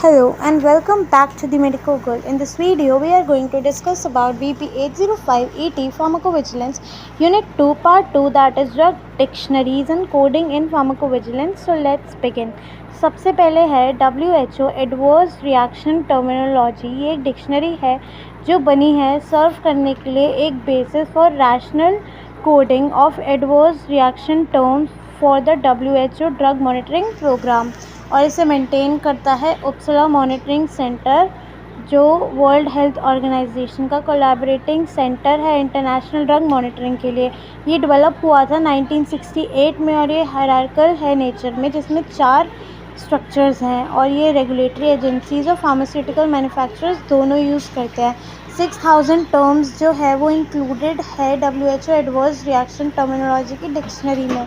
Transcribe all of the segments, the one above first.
Hello and welcome back to the Medical Girl. In this video, we are going to discuss about BP 805 Pharmacovigilance Unit 2 Part 2, that is Drug Dictionaries and Coding in Pharmacovigilance. So let's begin. सबसे पहले है WHO Adverse Reaction Terminology. ये एक dictionary है जो बनी है सर्व करने के लिए एक basis for rational coding of adverse reaction terms for the WHO drug monitoring programme, और इसे मेंटेन करता है उपसला मॉनिटरिंग सेंटर, जो वर्ल्ड हेल्थ ऑर्गेनाइजेशन का कोलैबोरेटिंग सेंटर है इंटरनेशनल ड्रग मॉनिटरिंग के लिए। ये डेवलप हुआ था 1968 में और ये हायरार्किकल है नेचर में, जिसमें 4 स्ट्रक्चर्स हैं और ये रेगुलेटरी एजेंसीज और फार्मास्यूटिकल मैन्युफैक्चरर्स दोनों यूज़ करते हैं। 6000 टर्म्स जो है वो इंक्लूडेड है WHO एडवर्स रिएक्शन टर्मिनोलॉजी की डिक्शनरी में,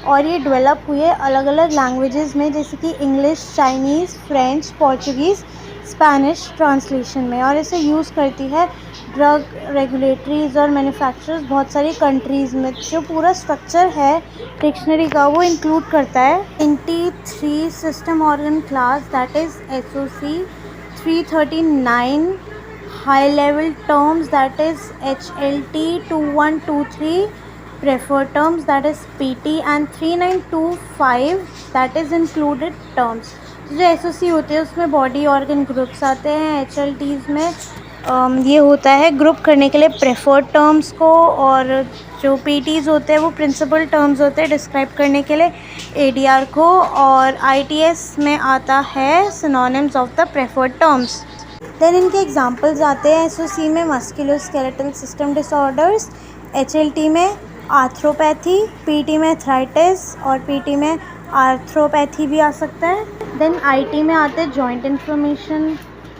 और ये डेवलप हुए अलग अलग लैंग्वेजेस में, जैसे कि English, Chinese, French, Portuguese, Spanish translation में, और इसे यूज़ करती है ड्रग रेगुलेटरीज और मैन्युफैक्चरर्स बहुत सारी कंट्रीज़ में। जो पूरा स्ट्रक्चर है डिक्शनरी का वो इंक्लूड करता है 23 system organ class, that is SOC, 339 high level terms, that is HLT, 2123 preferred terms, that is PT, and 3925 that is included terms. जो SOC होते हैं उसमें बॉडी ऑर्गन ग्रुप्स आते हैं। HLTs में ये होता है ग्रुप करने के लिए प्रेफर्ड टर्म्स को, और जो PTs होते हैं वो प्रिंसिपल टर्म्स होते हैं डिस्क्राइब करने के लिए ADR को, और ITS में आता है synonyms of the preferred terms. Then इनके एग्जांपल्स आते हैं SOC में मस्कुलोस्केलेटल सिस्टम डिसऑर्डर्स, HLT में आर्थ्रोपैथी, PT में अर्थराइटिस, और PT में आर्थ्रोपैथी भी आ सकता है। देन IT में आते हैं joint inflammation,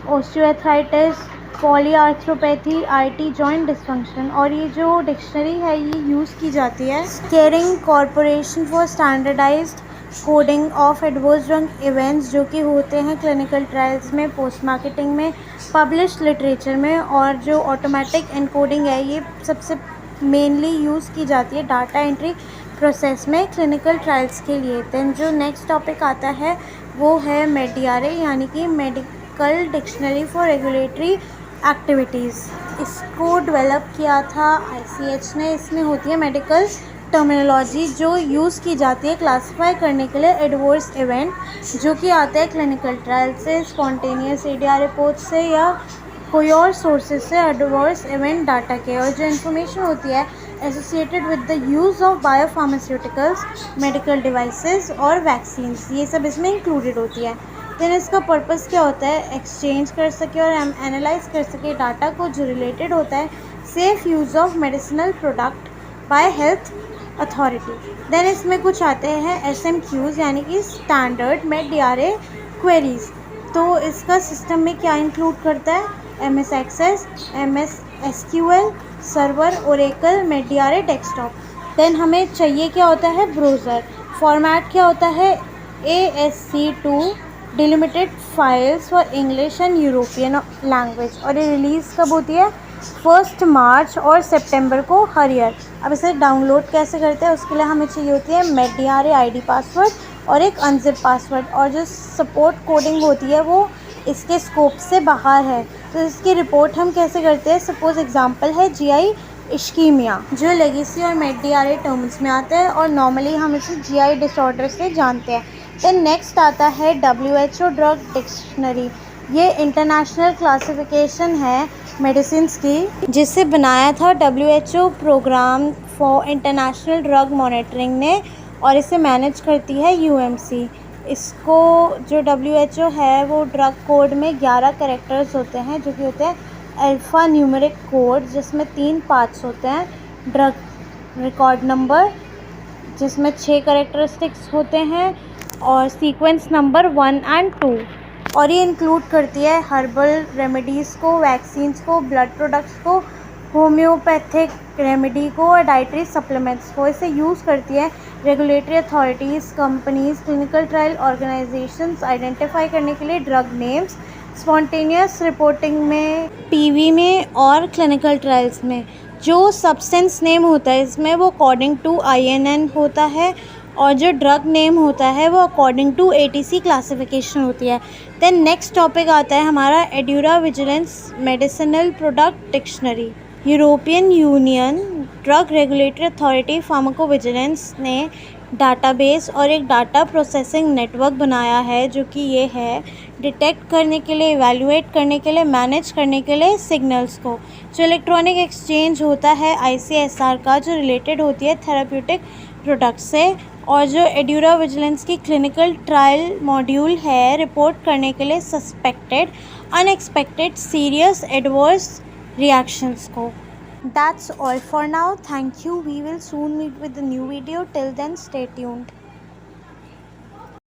osteoarthritis, polyarthropathy, IT joint dysfunction. और ये जो डिक्शनरी है ये यूज़ की जाती है caring corporation for standardised coding of adverse drug events, जो कि होते हैं क्लिनिकल ट्रायल्स में, पोस्ट मार्केटिंग में, पब्लिश्ड लिटरेचर में, और जो ऑटोमेटिक एनकोडिंग है ये सबसे मेनली यूज़ की जाती है डाटा एंट्री प्रोसेस में क्लिनिकल ट्रायल्स के लिए। देन जो नेक्स्ट टॉपिक आता है वो है MEDRA, यानी कि medical dictionary for regulatory activities. इसको डेवलप किया था ICH ने। इसमें होती है मेडिकल टर्मिनोलॉजी जो यूज़ की जाती है क्लासीफाई करने के लिए एडवर्स इवेंट जो कि आते हैं क्लिनिकल ट्रायल से, स्पॉन्टेनियस ADR रिपोर्ट से, या कोई और सोर्सेज से एडवर्स इवेंट डाटा के, और जो इन्फॉर्मेशन होती है associated with the use of biopharmaceuticals, medical devices और वैक्सीन्स, ये सब इसमें इंक्लूडेड होती है। देन इसका पर्पस क्या होता है, एक्सचेंज कर सके और एनालाइज कर सके डाटा को जो रिलेटेड होता है safe use of medicinal product by health authority. Then इसमें कुछ आते हैं SMQs, यानी कि स्टैंडर्ड MEDRA क्वेरीज। तो इसका सिस्टम में क्या इंक्लूड करता है, MS Access, MS SQL server, Oracle, MEDRA desktop. Then हमें चाहिए क्या होता है, ब्राउज़र। फॉर्मेट क्या होता है, ASC2 delimited files for English and European language, और ये रिलीज़ कब होती है, 1 मार्च और सितंबर को हर ईयर। अब इसे डाउनलोड कैसे करते हैं, उसके लिए हमें चाहिए होती है MEDRA ID पासवर्ड और एक अनजिप पासवर्ड, और जो सपोर्ट कोडिंग होती है वो इसके स्कोप से बाहर है। तो इसकी रिपोर्ट हम कैसे करते हैं, सपोज एग्जांपल है GI इश्कीमिया, जो लेगेसी और MEDRA टर्म्स में आता है, और नॉर्मली हम इसे GI डिसऑर्डर से जानते हैं। देन नेक्स्ट आता है WHO ड्रग डिक्शनरी। ये इंटरनेशनल क्लासिफिकेशन है मेडिसिन्स की, जिसे बनाया था WHO programme for international drug monitoring ने, और इसे मैनेज करती है UMC। इसको जो WHO है वो ड्रग कोड में 11 कैरेक्टर्स होते हैं, जो कि होते हैं अल्फ़ा न्यूमेरिक कोड, जिसमें 3 पार्ट्स होते हैं, ड्रग रिकॉर्ड नंबर जिसमें 6 कैरेक्टरिस्टिक्स होते हैं, और सीक्वेंस नंबर 1 और 2, और ये इंक्लूड करती है हर्बल रेमेडीज़ को, वैक्सीन्स को, ब्लड प्रोडक्ट्स को, होम्योपैथिक रेमेडी को, और डाइटरी सप्लीमेंट्स को। इसे यूज़ करती है regulatory authorities, companies, clinical trial organisations identify करने के लिए ड्रग नेम्स, स्पॉन्टेनियस रिपोर्टिंग में, PV में, और क्लिनिकल ट्रायल्स में। जो सब्सटेंस नेम होता है इसमें वो अकॉर्डिंग टू INN होता है, और जो ड्रग नेम होता है वो अकॉर्डिंग टू ATC क्लासिफिकेशन होती है। देन नेक्स्ट टॉपिक आता है हमारा EudraVigilance medicinal product dictionary. European Union drug regulatory authority pharmacovigilance ने डाटाबेस और एक डाटा प्रोसेसिंग नेटवर्क बनाया है, जो कि ये है डिटेक्ट करने के लिए, इवैल्यूएट करने के लिए, मैनेज करने के लिए सिग्नल्स को। जो इलेक्ट्रॉनिक एक्सचेंज होता है ICSR का, जो रिलेटेड होती है थेराप्यूटिक प्रोडक्ट से, और जो एड्यूरा विजिलेंस की क्लिनिकल ट्रायल मॉड्यूल है रिपोर्ट करने के लिए suspected unexpected serious adverse reactions को। That's all for now. Thank you. We will soon meet with a new video. Till then, stay tuned.